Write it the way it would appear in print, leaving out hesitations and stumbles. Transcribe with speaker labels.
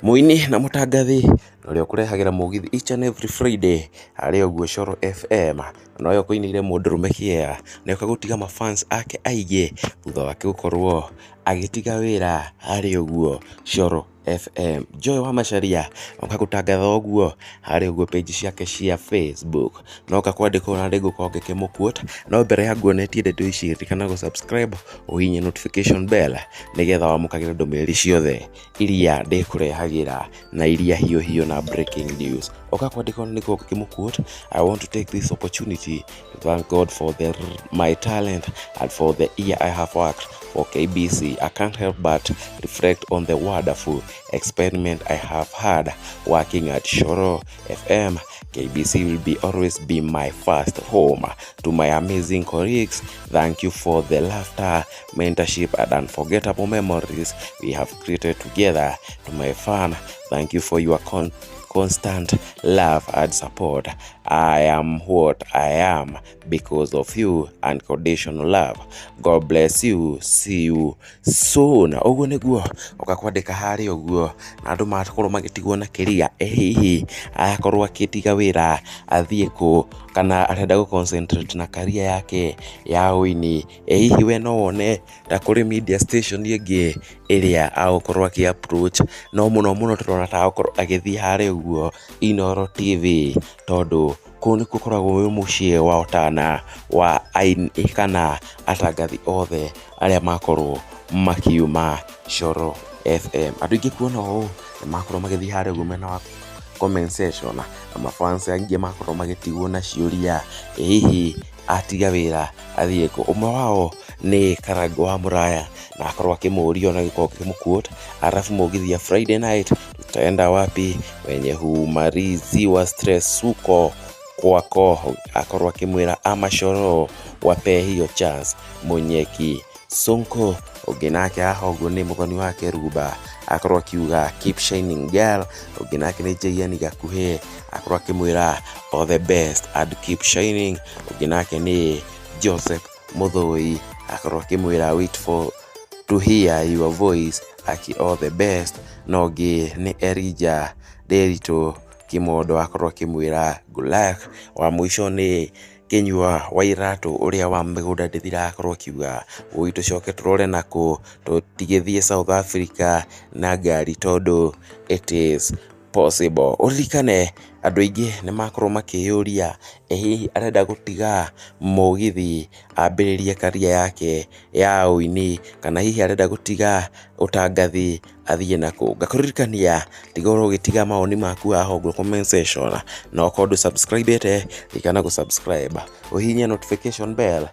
Speaker 1: Muini na mutangathi uria kurehagira mugithi each and every Friday ari oguo Coro FM no yo kuinire mundurume kia na Gutiga mafans ake aige thutha wake gukorwo agitiga wira ari oguo Coro FM. Joy wa Macharia gutangatha oguo hari oguo page ciake cia Facebook no kakwandika na ndego konge kemukuota no mbere ya nguonetie ndeto ici kana go subscribe uhinye notification bell nigetha wamukagira ndumiriri ciothe iria ndikurehagira na iria hiyo na breaking news. Okakwandika na ndego kemukuota. I want to take this opportunity to thank God for my talent and for the year I have worked for KBC. I can't help but reflect on the wonderful experiment I have had working at Coro FM. KBC will always be my first home. To my amazing colleagues, thank you for the laughter, mentorship, and unforgettable memories we have created together. To my fan, thank you for your constant love and support. I am what I am because of you, unconditional love. God bless you. See you soon. Oguo niguo ugakwandika hari oguo na andu matakorwo magitigwo na kiria hihi ayakorwo akitiga wira athie ku kana arenda go concentrate na career yake ya uini hihi we no wone ta kuri media station ingi iria agukorwo aki approach no muno turona ta agukorwo agithie hari oguo Inoro TV tondu kuni kukoragwo wi mucie wa otana wa kana atangathi othe aria makorwo makiuma Coro FM. Andu ingi kuona o makorwo magithie hari oguo mena wa comment section na mafans angi makorwo magitigwo na ciuria hihi atiga wira athie ku. Umwe wao ni Karango wa Muraya na akorwo akimurio na giko kimukuota arafu mugithia Friday night tutaenda wapi wenye humarizi wa stress suko kwako akorwo akimwira ama Coro wape hiyo chance munyeki Sonko oginake ahogo ni mugoni wake Ruba akorwo akiuga keep shining girl oginake ni jeyani gakuhe akorwo akimwira all the best and keep shining oginake ni Joseph Muthoi akorwo akimwira wait for to hear your voice aki all the best nogi ni Erija Ndeto Kimodo akorwo akimwira good luck. Wa mwisho ni Kenywa Wira uria wa migunda ndithira akorwo akiuga uitu coke turore nako tutigithie South Africa na ngari tondu it is possible. Ulikane andu aingi ni makorwo makiyuria hihi arenda gutiga mugithi ambiririe career yake ya uini kana hihi arenda gutiga utangathi athie nako. Ngakuririkania tigoro gitiga maoni maku aho comment section na ukondu subscribe ite ikana go subscribe uhinye notification bell